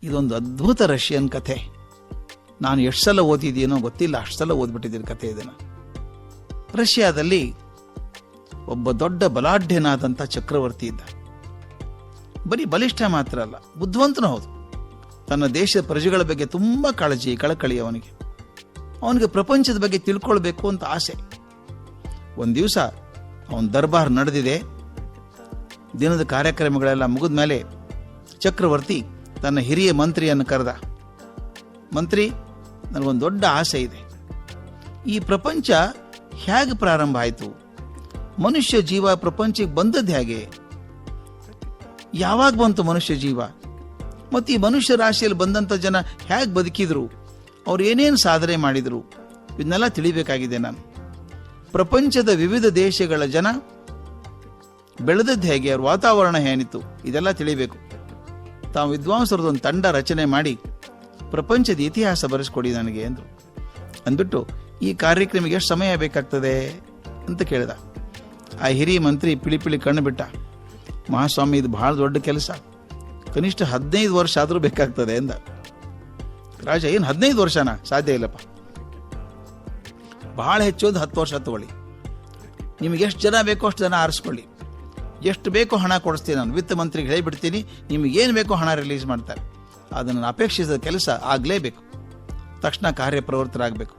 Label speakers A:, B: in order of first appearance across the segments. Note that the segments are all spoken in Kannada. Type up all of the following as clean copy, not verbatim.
A: ಇದೊಂದು ಅದ್ಭುತ ರಷ್ಯನ್ ಕಥೆ. ನಾನು ಎಷ್ಟು ಸಲ ಓದಿದ್ದೀನೋ ಗೊತ್ತಿಲ್ಲ, ಅಷ್ಟು ಸಲ ಓದ್ಬಿಟ್ಟಿದ್ದೀನಿ ಕಥೆ ಇದನ್ನು. ರಷ್ಯಾದಲ್ಲಿ ಒಬ್ಬ ದೊಡ್ಡ ಬಲಾಢ್ಯನಾದಂಥ ಚಕ್ರವರ್ತಿ ಇದ್ದ. ಬರೀ ಬಲಿಷ್ಠ ಮಾತ್ರ ಅಲ್ಲ, ಬುದ್ಧಿವಂತನೂ ಹೌದು. ತನ್ನ ದೇಶದ ಪ್ರಜೆಗಳ ಬಗ್ಗೆ ತುಂಬ ಕಾಳಜಿ, ಕಳಕಳಿ ಅವನಿಗೆ ಪ್ರಪಂಚದ ಬಗ್ಗೆ ತಿಳ್ಕೊಳ್ಬೇಕು ಅಂತ ಆಸೆ. ಒಂದು ದಿವಸ ಅವನ ದರ್ಬಾರ್ ನಡೆದಿದೆ. ದಿನದ ಕಾರ್ಯಕ್ರಮಗಳೆಲ್ಲ ಮುಗಿದ ಮೇಲೆ ಚಕ್ರವರ್ತಿ ತನ್ನ ಹಿರಿಯ ಮಂತ್ರಿಯನ್ನು ಕರೆದ. ಮಂತ್ರಿ, ನನಗೊಂದು ದೊಡ್ಡ ಆಸೆ ಇದೆ. ಈ ಪ್ರಪಂಚ ಹೇಗೆ ಪ್ರಾರಂಭ ಆಯಿತು? ಮನುಷ್ಯ ಜೀವ ಪ್ರಪಂಚಕ್ಕೆ ಬಂದದ್ದು ಹೇಗೆ? ಯಾವಾಗ ಬಂತು ಮನುಷ್ಯ ಜೀವ? ಮತ್ತು ಈ ಮನುಷ್ಯ ರಾಶಿಯಲ್ಲಿ ಬಂದಂಥ ಜನ ಹೇಗೆ ಬದುಕಿದ್ರು? ಅವ್ರು ಏನೇನು ಸಾಧನೆ ಮಾಡಿದರು? ಇದನ್ನೆಲ್ಲ ತಿಳಿಬೇಕಾಗಿದೆ ನಾನು. ಪ್ರಪಂಚದ ವಿವಿಧ ದೇಶಗಳ ಜನ ಬೆಳೆದದ್ದು ಹೇಗೆ, ಅವ್ರ ವಾತಾವರಣ ಏನಿತ್ತು, ಇದೆಲ್ಲ ತಿಳಿಬೇಕು. ತಾವು ವಿದ್ವಾಂಸರದೊಂದು ತಂಡ ರಚನೆ ಮಾಡಿ ಪ್ರಪಂಚದ ಇತಿಹಾಸ ಬರೆಸ್ಕೊಡಿ ನನಗೆ ಅಂದರು. ಅಂದ್ಬಿಟ್ಟು ಈ ಕಾರ್ಯಕ್ರಮಕ್ಕೆ ಎಷ್ಟು ಸಮಯ ಬೇಕಾಗ್ತದೆ ಅಂತ ಕೇಳಿದ. ಆ ಹಿರಿಯ ಮಂತ್ರಿ ಪಿಳಿ ಕಣ್ಣು ಬಿಟ್ಟ. ಮಹಾಸ್ವಾಮಿ, ಇದು ಬಹಳ ದೊಡ್ಡ ಕೆಲಸ, ಕನಿಷ್ಠ 15 ವರ್ಷ ಆದರೂ ಬೇಕಾಗ್ತದೆ ಎಂದ. ರಾಜ, ಏನು 15 ವರ್ಷನಾ? ಸಾಧ್ಯ ಇಲ್ಲಪ್ಪ, ಬಹಳ ಹೆಚ್ಚೋದು 10 ವರ್ಷ ತಗೊಳ್ಳಿ. ನಿಮಗೆ ಎಷ್ಟು ಜನ ಬೇಕೋ ಅಷ್ಟು ಜನ ಆರಿಸ್ಕೊಳ್ಳಿ, ಎಷ್ಟು ಬೇಕೋ ಹಣ ಕೊಡಿಸ್ತೀನಿ ನಾನು, ವಿತ್ತ ಮಂತ್ರಿಗೆ ಹೇಳಿಬಿಡ್ತೀನಿ, ನಿಮಗೇನು ಬೇಕೋ ಹಣ ರಿಲೀಸ್ ಮಾಡ್ತಾರೆ. ಅದನ್ನು ಅಪೇಕ್ಷಿಸಿದ ಕೆಲಸ ಆಗಲೇಬೇಕು, ತಕ್ಷಣ ಕಾರ್ಯಪ್ರವೃತ್ತರಾಗಬೇಕು.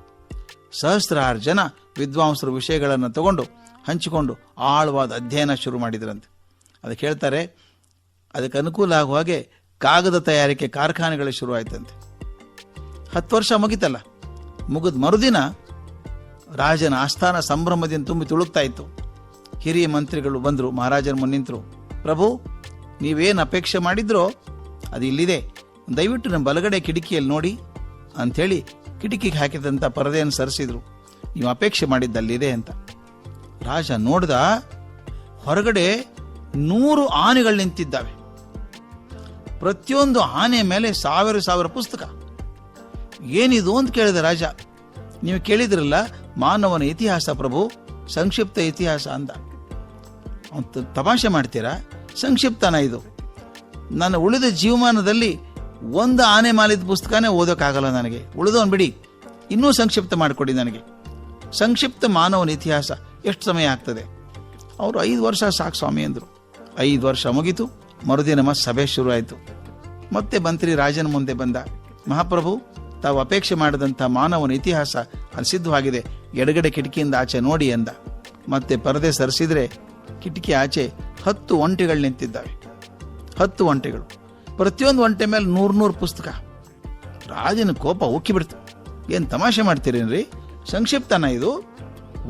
A: ಸಹಸ್ರಾರು ಜನ ವಿದ್ವಾಂಸರ ವಿಷಯಗಳನ್ನು ತಗೊಂಡು ಹಂಚಿಕೊಂಡು ಆಳವಾದ ಅಧ್ಯಯನ ಶುರು ಮಾಡಿದ್ರಂತೆ. ಅದಕ್ಕೆ ಹೇಳ್ತಾರೆ, ಅದಕ್ಕೆ ಅನುಕೂಲ ಆಗುವ ಹಾಗೆ ಕಾಗದ ತಯಾರಿಕೆ ಕಾರ್ಖಾನೆಗಳು ಶುರು ಆಯ್ತಂತೆ. 10 ವರ್ಷ ಮುಗಿತಲ್ಲ, ಮುಗಿದ ಮರುದಿನ ರಾಜನ ಆಸ್ಥಾನ ಸಂಭ್ರಮದಿಂದ ತುಂಬಿ ತುಳುಕ್ತಾ ಇತ್ತು. ಹಿರಿಯ ಮಂತ್ರಿಗಳು ಬಂದರು, ಮಹಾರಾಜನ ಮುನ್ನ ನಿಂತರು. ಪ್ರಭು, ನೀವೇನು ಅಪೇಕ್ಷೆ ಮಾಡಿದ್ರೋ ಅದು ಇಲ್ಲಿದೆ, ದಯವಿಟ್ಟು ನಮ್ಮ ಬಲಗಡೆ ಕಿಟಕಿಯಲ್ಲಿ ನೋಡಿ ಅಂಥೇಳಿ ಕಿಟಕಿಗೆ ಹಾಕಿದಂಥ ಪರದೆಯನ್ನು ಸರಿಸಿದ್ರು. ನೀವು ಅಪೇಕ್ಷೆ ಮಾಡಿದ್ದಲ್ಲಿದೆ ಅಂತ. ರಾಜ ನೋಡ್ದ, ಹೊರಗಡೆ 100 ಆನೆಗಳು ನಿಂತಿದ್ದಾವೆ. ಪ್ರತಿಯೊಂದು ಆನೆ ಮೇಲೆ 1000 ಪುಸ್ತಕ. ಏನಿದು ಅಂತ ಕೇಳಿದ ರಾಜ. ನೀವು ಕೇಳಿದ್ರಲ್ಲ ಮಾನವನ ಇತಿಹಾಸ ಪ್ರಭು, ಸಂಕ್ಷಿಪ್ತ ಇತಿಹಾಸ ಅಂದ. ತಮಾಷೆ ಮಾಡ್ತೀರಾ? ಸಂಕ್ಷಿಪ್ತನ ಇದು? ನನ್ನ ಉಳಿದ ಜೀವಮಾನದಲ್ಲಿ ಒಂದು ಆನೆ ಮಾಲಿದ ಪುಸ್ತಕನೇ ಓದೋಕ್ಕಾಗಲ್ಲ ನನಗೆ. ಉಳಿದವನ್ ಬಿಡಿ, ಇನ್ನೂ ಸಂಕ್ಷಿಪ್ತ ಮಾಡಿಕೊಡಿ ನನಗೆ. ಸಂಕ್ಷಿಪ್ತ ಮಾನವನ ಇತಿಹಾಸ ಎಷ್ಟು ಸಮಯ ಆಗ್ತದೆ? ಅವರು 5 ವರ್ಷ ಸಾಕು ಸ್ವಾಮಿ ಅಂದರು. 5 ವರ್ಷ ಮುಗೀತು. ಮರುದಿನ ಸಭೆ ಶುರು ಆಯಿತು. ಮತ್ತೆ ಮಂತ್ರಿ ರಾಜನ ಮುಂದೆ ಬಂದ. ಮಹಾಪ್ರಭು, ತಾವು ಅಪೇಕ್ಷೆ ಮಾಡಿದಂಥ ಮಾನವನ ಇತಿಹಾಸ ಅಲ್ಲಿ ಸಿದ್ಧವಾಗಿದೆ, ಎಡಗಡೆ ಕಿಟಕಿಯಿಂದ ಆಚೆ ನೋಡಿ ಅಂದ. ಮತ್ತೆ ಪರದೆ ಸರಿಸಿದ್ರೆ ಕಿಟಕಿ ಆಚೆ 10 ಒಂಟೆಗಳು ನಿಂತಿದ್ದಾವೆ. 10 ಒಂಟೆಗಳು, ಪ್ರತಿಯೊಂದು ಒಂಟೆ ಮೇಲೆ 100 ಪುಸ್ತಕ. ರಾಜನ ಕೋಪ ಉಕ್ಕಿಬಿಡ್ತು. ಏನು ತಮಾಷೆ ಮಾಡ್ತೀರೇನ್ರಿ? ಸಂಕ್ಷಿಪ್ತನ ಇದು?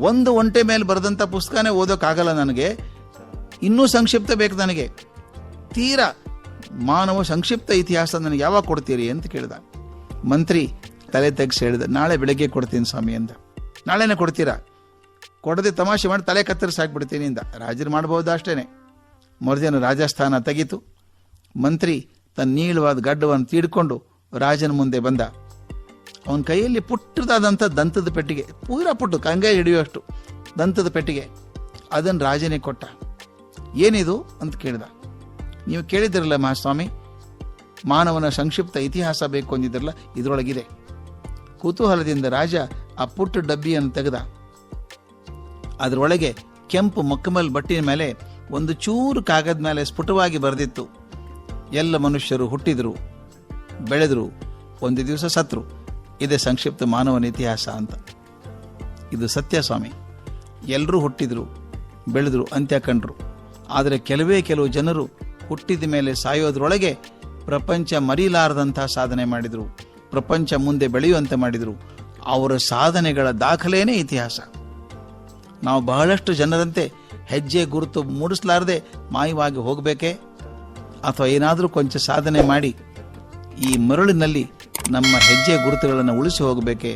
A: ಒಂದು ಒಂಟೆ ಮೇಲೆ ಬರೆದಂಥ ಪುಸ್ತಕನೇ ಓದೋಕ್ಕಾಗಲ್ಲ ನನಗೆ, ಇನ್ನೂ ಸಂಕ್ಷಿಪ್ತ ಬೇಕು ನನಗೆ. ತೀರಾ ಮಾನವ ಸಂಕ್ಷಿಪ್ತ ಇತಿಹಾಸ ನನಗೆ ಯಾವಾಗ ಕೊಡ್ತೀರಿ ಅಂತ ಕೇಳಿದ. ಮಂತ್ರಿ ತಲೆ ತೆಗ್ಸಿ ಹೇಳಿದ, ನಾಳೆ ಬೆಳಗ್ಗೆ ಕೊಡ್ತೀನಿ ಸ್ವಾಮಿ ಅಂದ. ನಾಳೆನೇ ಕೊಡ್ತೀರಾ? ಕೊಡದೆ ತಮಾಷೆ ಮಾಡಿ ತಲೆ ಕತ್ತರಿಸಿ ಹಾಕ್ಬಿಡ್ತೀನಿ ಇಂದ. ರಾಜರು ಮಾಡಬಹುದಾ ಅಷ್ಟೇನೆ. ಮರುದಿನ ರಾಜಸ್ಥಾನ ತೆಗೀತು. ಮಂತ್ರಿ ತನ್ನ ನೀಳವಾದ ಗಡ್ಡವನ್ನು ತೀಡ್ಕೊಂಡು ರಾಜನ ಮುಂದೆ ಬಂದ. ಅವನ ಕೈಯಲ್ಲಿ ಪುಟ್ಟದಾದಂಥ ದಂತದ ಪೆಟ್ಟಿಗೆ, ಪೂರಾ ಪುಟ್ಟು, ಕಂಗೆ ಹಿಡಿಯುವಷ್ಟು ದಂತದ ಪೆಟ್ಟಿಗೆ. ಅದನ್ನು ರಾಜನೇ ಕೊಟ್ಟ. ಏನಿದು ಅಂತ ಕೇಳಿದ. ನೀವು ಕೇಳಿದಿರಲ್ಲ ಮಹಾಸ್ವಾಮಿ, ಮಾನವನ ಸಂಕ್ಷಿಪ್ತ ಇತಿಹಾಸ ಬೇಕು ಅಂದಿದ್ರಲ್ಲ, ಇದರೊಳಗಿದೆ. ಕುತೂಹಲದಿಂದ ರಾಜ ಆ ಪುಟ್ಟ ಡಬ್ಬಿಯನ್ನು ತೆಗೆದ. ಅದರೊಳಗೆ ಕೆಂಪು ಮೊಕ್ಕಮಲ್ ಬಟ್ಟಿನ ಮೇಲೆ ಒಂದು ಚೂರು ಕಾಗದ ಮೇಲೆ ಸ್ಫುಟವಾಗಿ ಬರೆದಿತ್ತು, ಎಲ್ಲ ಮನುಷ್ಯರು ಹುಟ್ಟಿದ್ರು, ಬೆಳೆದ್ರು, ಒಂದು ದಿವಸ ಸತ್ರು. ಇದೇ ಸಂಕ್ಷಿಪ್ತ ಮಾನವನ ಇತಿಹಾಸ ಅಂತ. ಇದು ಸತ್ಯ ಸ್ವಾಮಿ. ಎಲ್ಲರೂ ಹುಟ್ಟಿದ್ರು, ಬೆಳೆದ್ರು, ಅಂತ್ಯ ಕಂಡ್ರು. ಆದರೆ ಕೆಲವು ಜನರು ಹುಟ್ಟಿದ ಮೇಲೆ ಸಾಯೋದ್ರೊಳಗೆ ಪ್ರಪಂಚ ಮರೀಲಾರದಂಥ ಸಾಧನೆ ಮಾಡಿದರು, ಪ್ರಪಂಚ ಮುಂದೆ ಬೆಳೆಯುವಂತೆ ಮಾಡಿದರು. ಅವರ ಸಾಧನೆಗಳ ದಾಖಲೆಯೇ ಇತಿಹಾಸ. ನಾವು ಬಹಳಷ್ಟು ಜನರಂತೆ ಹೆಜ್ಜೆ ಗುರುತು ಮೂಡಿಸಲಾರದೆ ಮಾಯವಾಗಿ ಹೋಗಬೇಕೇ, ಅಥವಾ ಏನಾದರೂ ಕೊಂಚ ಸಾಧನೆ ಮಾಡಿ ಈ ಮರಳಿನಲ್ಲಿ ನಮ್ಮ ಹೆಜ್ಜೆ ಗುರುತುಗಳನ್ನು ಉಳಿಸಿ ಹೋಗಬೇಕೇ?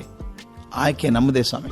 A: ಆಯ್ಕೆ ನಮ್ಮದೇ ಸ್ವಾಮಿ.